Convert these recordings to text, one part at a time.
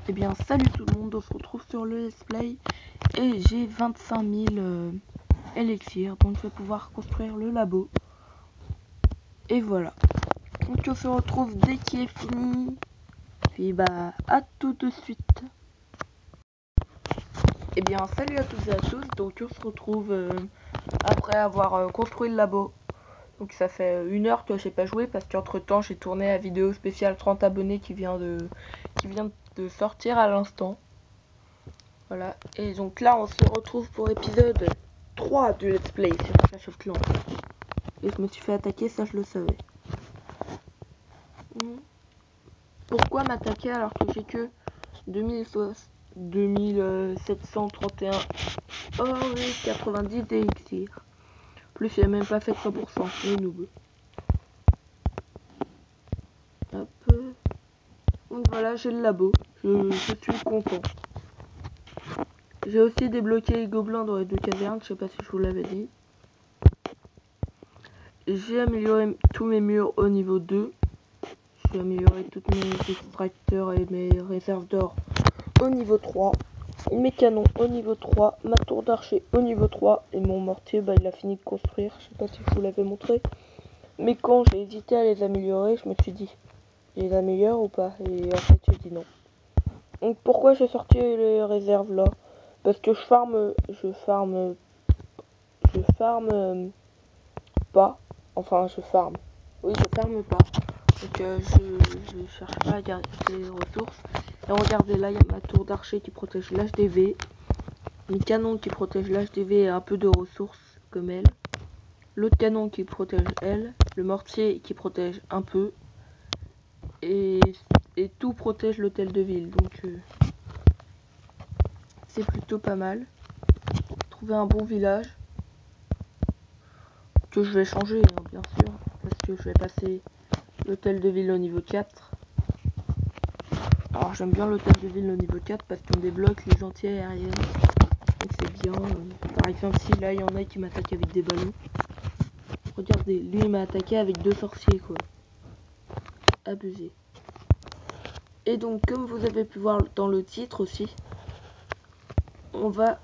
Eh bien salut tout le monde, on se retrouve sur le let's play et j'ai 25 000 élixirs, donc je vais pouvoir construire le labo. Et voilà, donc on se retrouve dès qu'il est fini, puis bah à tout de suite. Eh bien salut à toutes et à tous, donc on se retrouve après avoir construit le labo. Donc ça fait 1 heure que j'ai pas joué parce qu'entre temps j'ai tourné la vidéo spéciale 30 abonnés qui vient de sortir à l'instant. Voilà, et donc là on se retrouve pour l'épisode 3 du let's play sur Clash of Clans. Et je me suis fait attaquer, ça je le savais. Pourquoi m'attaquer alors que j'ai que 2731 or et 90 d'élixir. Plus il a même pas fait 100%, les noobs. Hop. Donc voilà, j'ai le labo, je suis content. J'ai aussi débloqué les gobelins dans les 2 cavernes, je sais pas si je vous l'avais dit. J'ai amélioré tous mes murs au niveau 2. J'ai amélioré tous mes extracteurs et mes réserves d'or au niveau 3. Mes canons au niveau 3. Ma tour d'archer au niveau 3. Et mon mortier, bah, il a fini de construire. Je sais pas si je vous l'avais montré. Mais quand j'ai hésité à les améliorer, je me suis dit, je les améliore ou pas? Et en fait, j'ai dit non. Donc pourquoi j'ai sorti les réserves là? Parce que je farme pas. Enfin, je farme. Oui, je farme pas. Donc je cherche pas à garder les ressources. Et regardez, là il y a ma tour d'archer qui protège l'HDV, mes canons qui protègent l'HDV et un peu de ressources comme elle, l'autre canon qui protège elle, le mortier qui protège un peu, et tout protège l'hôtel de ville. Donc c'est plutôt pas mal. Trouver un bon village que je vais changer hein, bien sûr, parce que je vais passer l'hôtel de ville au niveau 4. Alors j'aime bien l'hôtel de ville au niveau 4 parce qu'on débloque les gentils aériennes. Donc c'est bien. Par exemple si là il y en a qui m'attaquent avec des ballons. Regardez, lui il m'a attaqué avec 2 sorciers quoi. Abusé. Et donc comme vous avez pu voir dans le titre aussi, on va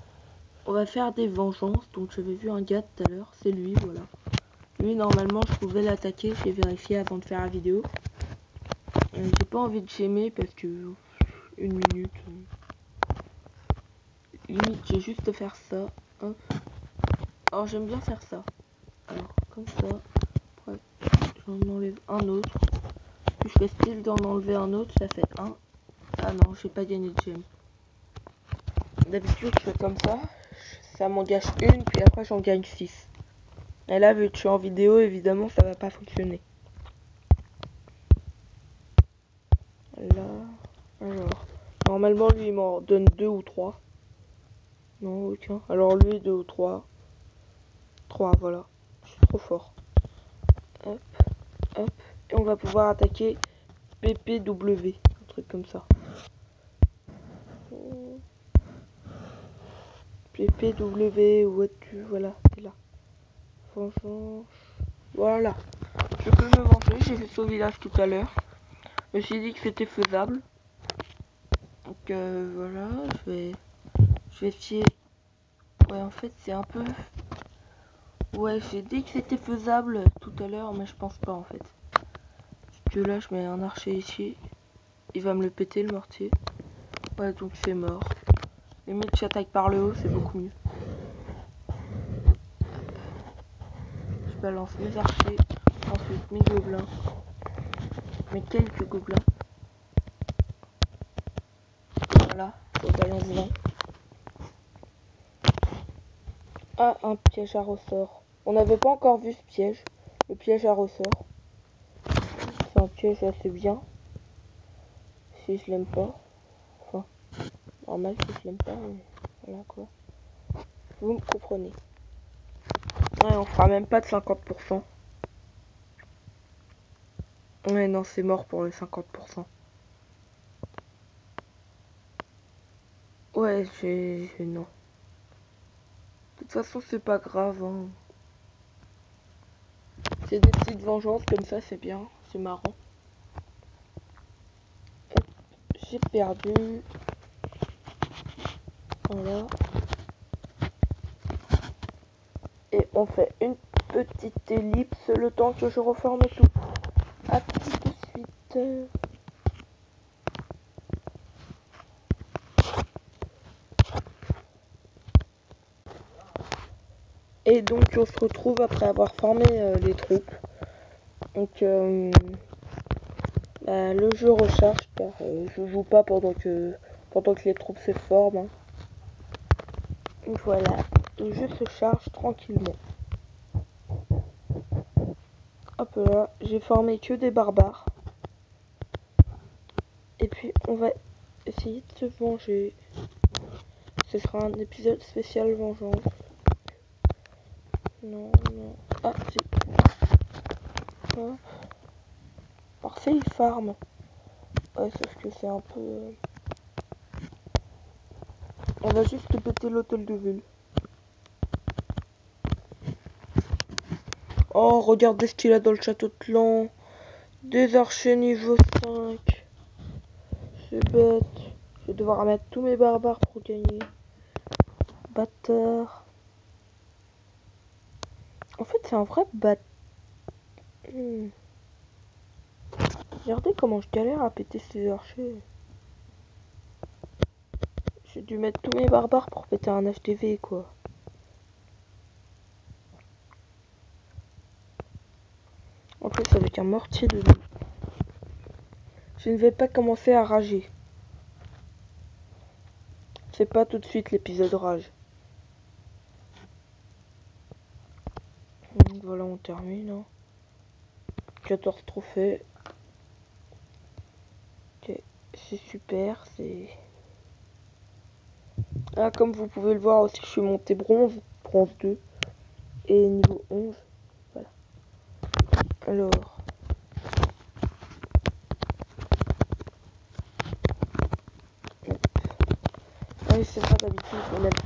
faire des vengeances. Donc j'avais vu un gars tout à l'heure, c'est lui voilà. Lui normalement je pouvais l'attaquer, j'ai vérifié avant de faire la vidéo. J'ai pas envie de schémer parce que 1 minute. Limite, j'ai juste faire ça. Hop. Alors, j'aime bien faire ça. Alors, comme ça. Après, j'en enlève un autre. Puis je fais style d'en enlever un autre. Ça fait 1. Ah non, j'ai pas gagné de gemme. D'habitude, je fais comme ça. Ça m'en gâche une. Puis après, j'en gagne 6. Et là, vu que je suis en vidéo, évidemment, ça va pas fonctionner. Là. Alors. Normalement, lui, il m'en donne 2 ou 3. Non, aucun. Alors, lui, 2 ou 3. 3, voilà. Je suis trop fort. Hop, hop. Et on va pouvoir attaquer PPW. Un truc comme ça. PPW, où es-tu? Voilà, c'est là. Vengeance. Voilà. Je peux me venger. J'ai fait au village tout à l'heure. Je me suis dit que c'était faisable. Donc voilà, je vais essayer. Ouais, en fait, c'est un peu... Ouais, j'ai dit que c'était faisable tout à l'heure, mais je pense pas en fait. Parce que là, je mets un archer ici. Il va me le péter, le mortier. Ouais, donc c'est mort. Limite, j'attaque par le haut, c'est beaucoup mieux. Je balance mes archers. Ensuite, mes gobelins. Mes quelques gobelins. Voilà, je balance 20. Ah, un piège à ressort. On n'avait pas encore vu ce piège. Le piège à ressort. C'est un piège assez bien. Si je l'aime pas. Enfin, normal si je l'aime pas, mais voilà quoi. Vous me comprenez. Ouais, on fera même pas de 50%. Ouais, non, c'est mort pour le 50%. Ouais, non. De toute façon, c'est pas grave. Hein. C'est des petites vengeances comme ça, c'est bien. C'est marrant. Hop, j'ai perdu. Voilà. Et on fait une petite ellipse le temps que je reforme tout. A tout de suite. Et donc on se retrouve après avoir formé les troupes. Donc le jeu recharge car je joue pas pendant que les troupes se forment. Hein. Donc voilà, le jeu se charge tranquillement. Hop là, j'ai formé que des barbares. Et puis on va essayer de se venger. Ce sera un épisode spécial vengeance. Non, non. Ah, si. Hop. Parfait, il farm. Ouais, sauf que c'est un peu... On va juste péter l'hôtel de ville. Oh, regardez ce qu'il a dans le château de clan. Des archers niveau 5. C'est bête. Je vais devoir mettre tous mes barbares pour gagner. Bâtard. En fait, c'est un vrai bâtard. Regardez comment je galère à péter ces archers. J'ai dû mettre tous mes barbares pour péter un HTV, quoi. En plus, avec un mortier dedans. Je ne vais pas commencer à rager. C'est pas tout de suite l'épisode rage. Donc voilà, on termine. Hein. 14 trophées. Ok, c'est super, c'est... Ah, comme vous pouvez le voir aussi, je suis monté bronze 2. Et niveau 11. Voilà. Alors... Ah oui, c'est vrai, d'habitude, je vais mettre...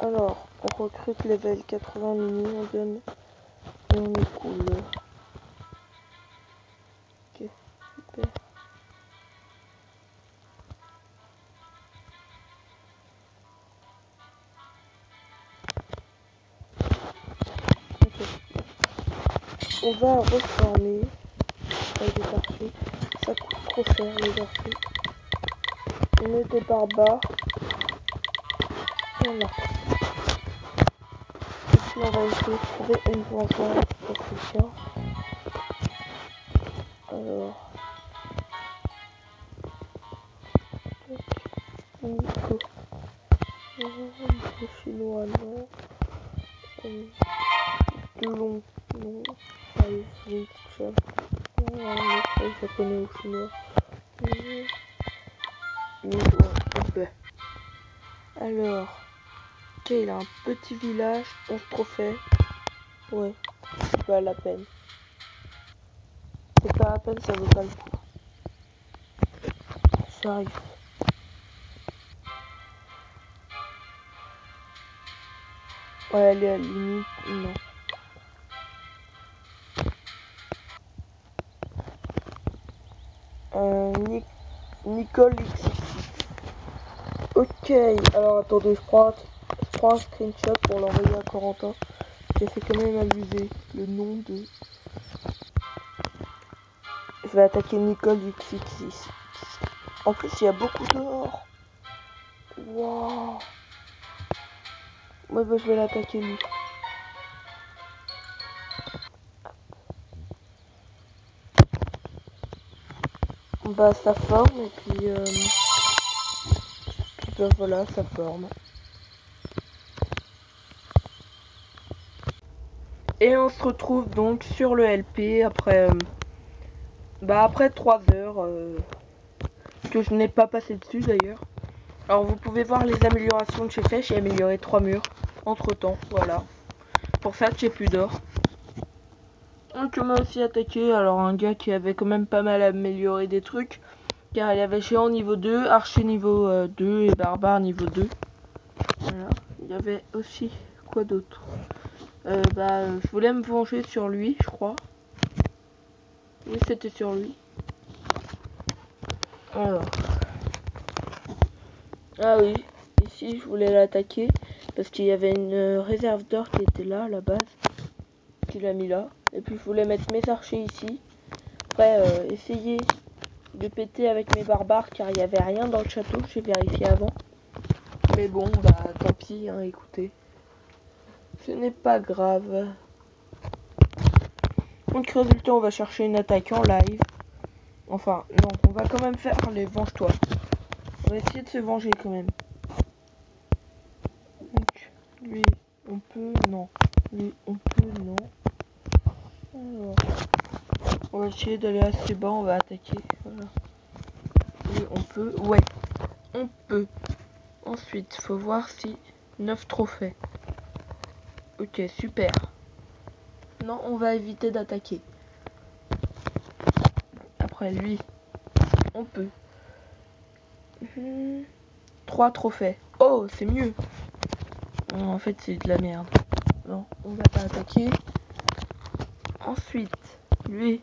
Alors, on recrute level 80 mini, on donne... Et on est cool. Ok, super. On va reformer des archers. Ça coûte trop cher les archers. On met des barbares. Voilà. Et puis on va essayer de trouver une vengeance pour quelqu'un. Alors. Nico. Nico chinois, non. Delon, non. Allez, Winston. Non, japonais ou chinois. Ouais. Alors, ok, il a un petit village, 11 trophées. Ouais, c'est pas la peine. C'est pas la peine, ça vaut pas le coup. Ça arrive. Ouais, elle est à la limite, non. Nicole XXX. Ok, alors attendez, je prends un screenshot pour l'envoyer à Corentin. J'ai fait quand même abuser le nom de... Je vais attaquer Nicole XXX. En plus, il y a beaucoup d'or. Waouh. Moi, bah, je vais l'attaquer lui. Bah, ça forme et puis bah, voilà, ça forme. Et on se retrouve donc sur le LP après après 3 heures que je n'ai pas passé dessus d'ailleurs. Alors vous pouvez voir les améliorations que j'ai fait. J'ai amélioré 3 murs entre temps, voilà. Pour ça que j'ai plus d'or. Donc on m'a aussi attaqué alors un gars qui avait quand même pas mal amélioré des trucs. Car il y avait géant niveau 2, archer niveau 2 et barbare niveau 2. Voilà. Il y avait aussi quoi d'autre? Je voulais me venger sur lui, je crois. Oui, c'était sur lui. Alors. Ah oui, ici je voulais l'attaquer parce qu'il y avait une réserve d'or qui était là à la base. Qu'il a mis là. Et puis je voulais mettre mes archers ici. Après, essayer de péter avec mes barbares car il n'y avait rien dans le château, j'ai vérifié avant. Mais bon, tant pis, hein, écoutez. Ce n'est pas grave. Donc résultat, on va chercher une attaque en live. Enfin, non, on va quand même faire les venge-toi. On va essayer de se venger quand même. Donc, lui, on peut, non. Lui, on peut, non. Alors, on va essayer d'aller assez bas, on va attaquer. Voilà. Lui, on peut, ouais, on peut. Ensuite, faut voir si 9 trophées. Ok, super. Non, on va éviter d'attaquer. Après, lui, on peut. 3 trophées. Oh, c'est mieux. Non, en fait, c'est de la merde. Non, on va pas attaquer. Ensuite, lui,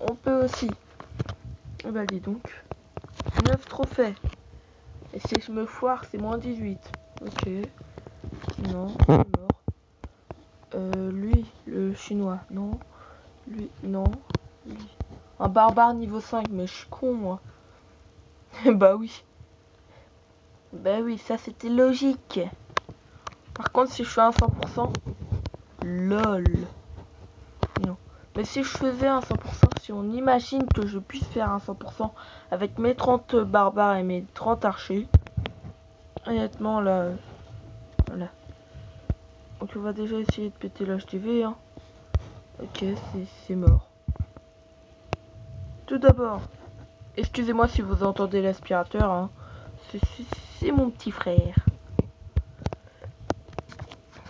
on peut aussi. Bah, dis donc. 9 trophées. Et si je me foire, c'est moins 18. Ok. Non, c'est mort. Lui, le chinois, non. Lui, non. Lui. Un barbare niveau 5, mais je suis con, moi. Bah oui. Bah oui, ça c'était logique. Par contre, si je fais un 100%, lol. Non. Mais si je faisais un 100%, si on imagine que je puisse faire un 100% avec mes 30 barbares et mes 30 archers, honnêtement, là, voilà. Donc on va déjà essayer de péter l'HTV, hein. Ok, c'est mort. Tout d'abord, excusez-moi si vous entendez l'aspirateur, hein. C'est mon petit frère.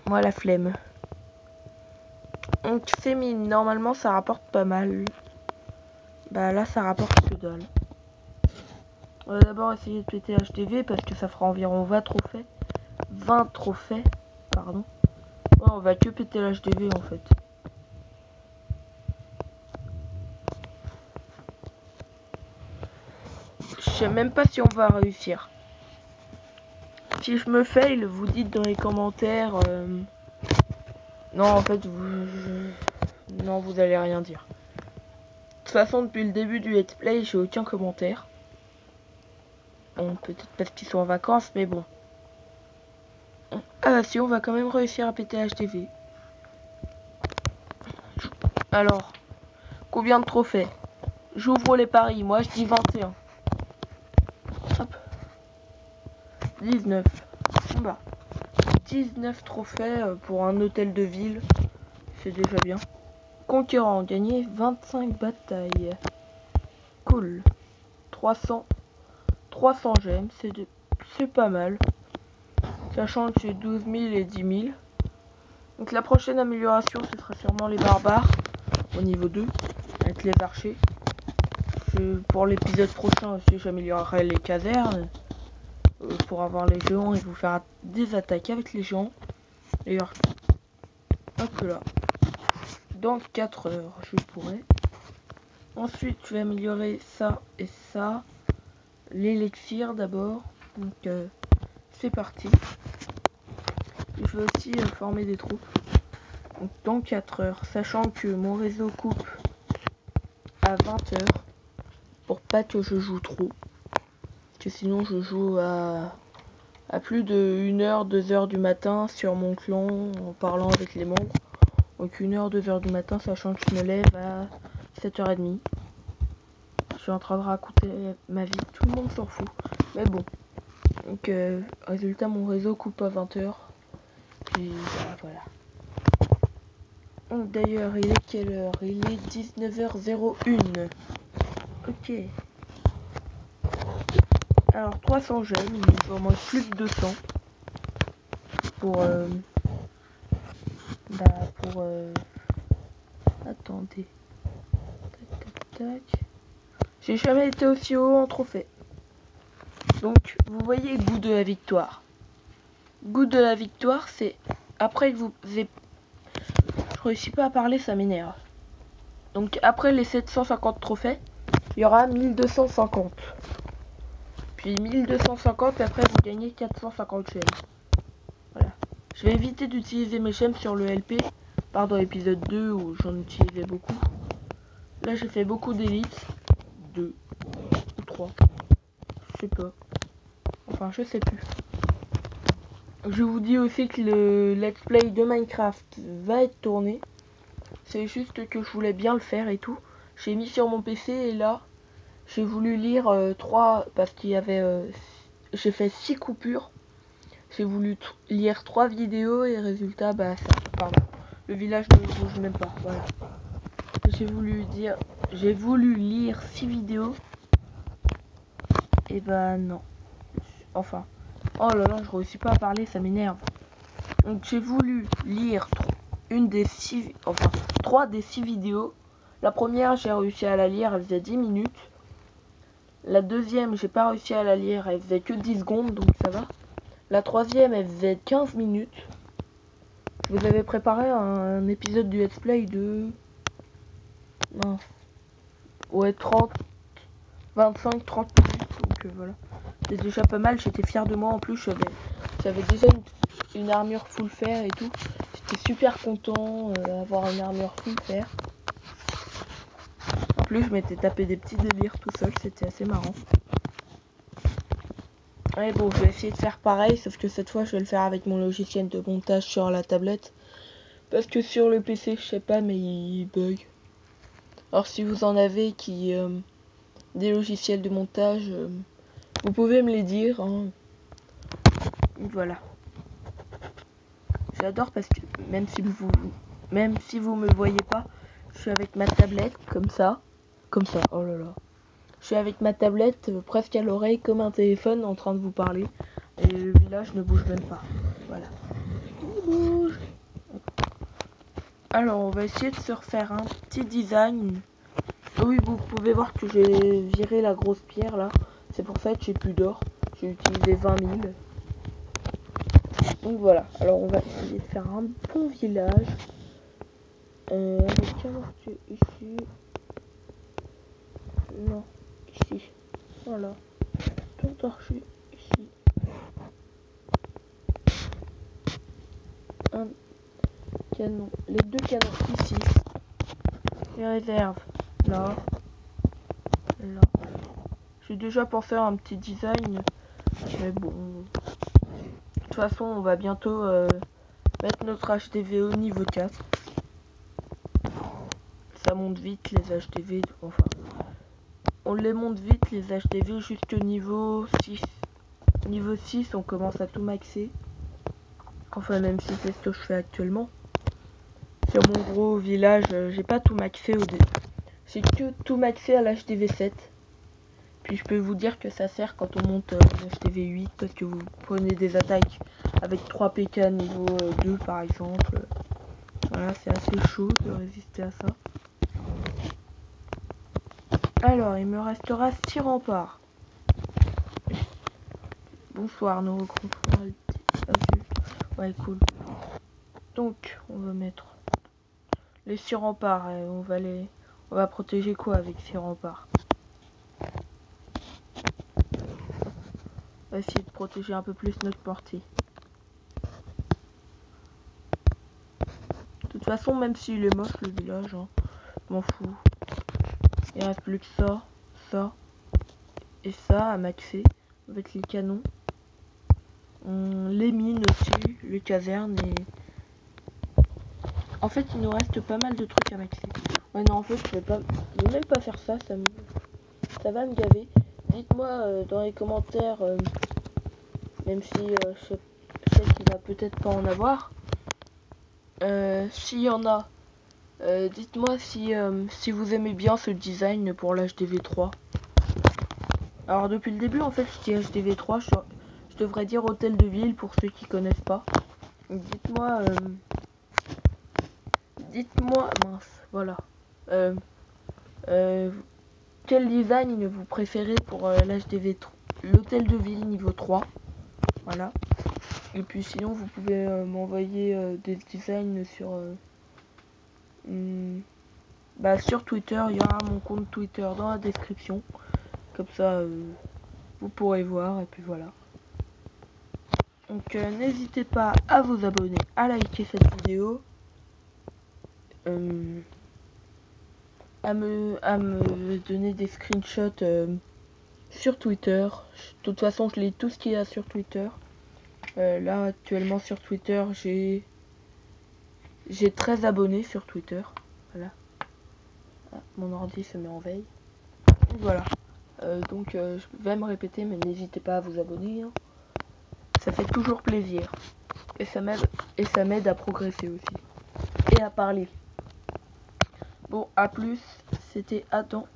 Moi, la flemme. Donc c'est mine, normalement ça rapporte pas mal. Bah là ça rapporte que dalle. On va d'abord essayer de péter HTV parce que ça fera environ 20 trophées. 20 trophées, pardon. Ouais, on va que péter l'HTV en fait. Je sais même pas si on va réussir. Si je me fail, vous dites dans les commentaires. Non, en fait, non, vous allez rien dire. De toute façon, depuis le début du let's play, j'ai aucun commentaire. Bon, peut-être parce qu'ils sont en vacances, mais bon. Ah si, on va quand même réussir à péter HTV. Alors, combien de trophées? J'ouvre les paris, moi je dis 21. Hop. 19. Bah, 19 trophées pour un hôtel de ville. C'est déjà bien. Conquérant, gagné 25 batailles. Cool. 300 gemmes, c'est pas mal. Sachant que j'ai 12 000 et 10 000. Donc la prochaine amélioration, ce sera sûrement les barbares. Au niveau 2. Avec les archers. Pour l'épisode prochain aussi, j'améliorerai les casernes. Pour avoir les géants et vous faire des attaques avec les géants. D'ailleurs, hop là. Dans 4 heures, je pourrai. Ensuite, je vais améliorer ça et ça. L'élixir d'abord. Donc, c'est parti. Je vais aussi former des troupes. Donc, dans 4 heures, sachant que mon réseau coupe à 20 heures. Pour pas que je joue trop. Parce que sinon, je joue à plus de 1 heure, 2 heures du matin sur mon clan en parlant avec les membres. Donc 1 heure, 2 heures du matin, sachant que je me lève à 7h30. Je suis en train de raconter ma vie, tout le monde s'en fout. Mais bon. Donc résultat, mon réseau coupe à 20h. Puis voilà. Donc d'ailleurs, il est quelle heure? Il est 19h01. Ok. Alors 300 gemmes, il me manque plus de 200. Pour attendez. Tac tac tac. J'ai jamais été aussi haut en trophée. Donc, vous voyez, goût de la victoire. Goût de la victoire, c'est après que vous avez réussis pas à parler, ça m'énerve. Donc après les 750 trophées, il y aura 1250. Puis 1250 et après vous gagnez 450 chaînes. Voilà. Je vais éviter d'utiliser mes chaînes sur le LP. Part dans l'épisode 2 où j'en utilisais beaucoup. Là j'ai fait beaucoup d'élites. 2 ou 3. Je sais pas. Enfin je sais plus. Je vous dis aussi que le let's play de Minecraft va être tourné. C'est juste que je voulais bien le faire et tout. J'ai mis sur mon PC et là j'ai voulu lire 3 parce qu'il y avait j'ai fait 6 coupures. J'ai voulu lire 3 vidéos et résultat bah ça pardon. Le village ne bouge même pas, voilà. J'ai voulu lire 6 vidéos et bah non. Enfin, oh là là, je réussis pas à parler, ça m'énerve. Donc j'ai voulu lire 3 des 6 vidéos. La première, j'ai réussi à la lire, elle faisait 10 minutes. La deuxième, j'ai pas réussi à la lire, elle faisait que 10 secondes, donc ça va. La troisième, elle faisait 15 minutes. Je vous avais préparé un épisode du let's play de... mince. Ouais, 25-30 minutes, donc voilà. C'est déjà pas mal, j'étais fier de moi en plus, j'avais déjà une armure full fer et tout. J'étais super content d'avoir une armure full fer. En plus, je m'étais tapé des petits délires tout seul, c'était assez marrant. Ouais, bon, je vais essayer de faire pareil, sauf que cette fois, je vais le faire avec mon logiciel de montage sur la tablette. Parce que sur le PC, je sais pas, mais il bug. Alors, si vous en avez qui... des logiciels de montage, vous pouvez me les dire. Hein. Voilà. J'adore parce que même si vous me voyez pas, je suis avec ma tablette comme ça, oh là là. Je suis avec ma tablette presque à l'oreille comme un téléphone en train de vous parler et le village ne bouge même pas. Voilà. Il bouge. Alors on va essayer de se refaire un petit design. Oui, vous pouvez voir que j'ai viré la grosse pierre là. C'est pour ça que j'ai plus d'or. J'ai utilisé 20 000. Donc voilà. Alors on va essayer de faire un bon village. Avec un mortier ici. Non, ici. Voilà. Tout torché ici. Un canon. Les 2 canons ici. Les réserves. Là. Là. J'ai déjà pensé à un petit design. Mais bon. De toute façon, on va bientôt mettre notre HDV au niveau 4. Ça monte vite les HDV. Enfin. On les monte vite les HDV jusqu'au niveau 6. Niveau 6, on commence à tout maxer. Enfin, même si c'est ce que je fais actuellement. Sur mon gros village, j'ai pas tout maxé au début. J'ai que tout maxé à l'HDV 7. Puis je peux vous dire que ça sert quand on monte l'HDV 8 parce que vous prenez des attaques avec 3 PK niveau 2 par exemple. Voilà, c'est assez chaud de résister à ça. Alors, il me restera 6 remparts. Bonsoir, nos recrutements. Ouais, cool. Donc, on va mettre les 6 remparts. Et on va protéger quoi avec ces remparts? On va essayer de protéger un peu plus notre portée. De toute façon, même s'il est moche le village, hein, je m'en fous. Il reste plus que ça, ça et ça à maxer avec les canons. Les mines aussi, les casernes et... En fait, il nous reste pas mal de trucs à maxer. Ouais, non, en fait, je vais même pas faire ça, ça va me gaver. Dites-moi dans les commentaires, même si je sais qu'il va peut-être pas en avoir, s'il y en a, dites-moi si vous aimez bien ce design pour l'HDV3. Alors depuis le début en fait je dis HDV3, je devrais dire hôtel de ville pour ceux qui connaissent pas. Dites-moi, mince, voilà. Quel design vous préférez pour l'HDV3, l'hôtel de ville niveau 3. Voilà. Et puis sinon vous pouvez m'envoyer des designs sur Bah, sur Twitter, il y aura mon compte Twitter dans la description. Comme ça, vous pourrez voir. Et puis voilà. Donc n'hésitez pas à vous abonner, à liker cette vidéo. À me donner des screenshots sur Twitter. De toute façon, je lis tout ce qu'il y a sur Twitter. Là, actuellement, sur Twitter, j'ai 13 abonnés sur Twitter. Voilà. Ah, mon ordi se met en veille. Et voilà. Donc, je vais me répéter, mais n'hésitez pas à vous abonner. Hein. Ça fait toujours plaisir. Et ça m'aide à progresser aussi. Et à parler. Bon, à plus. C'était Adam.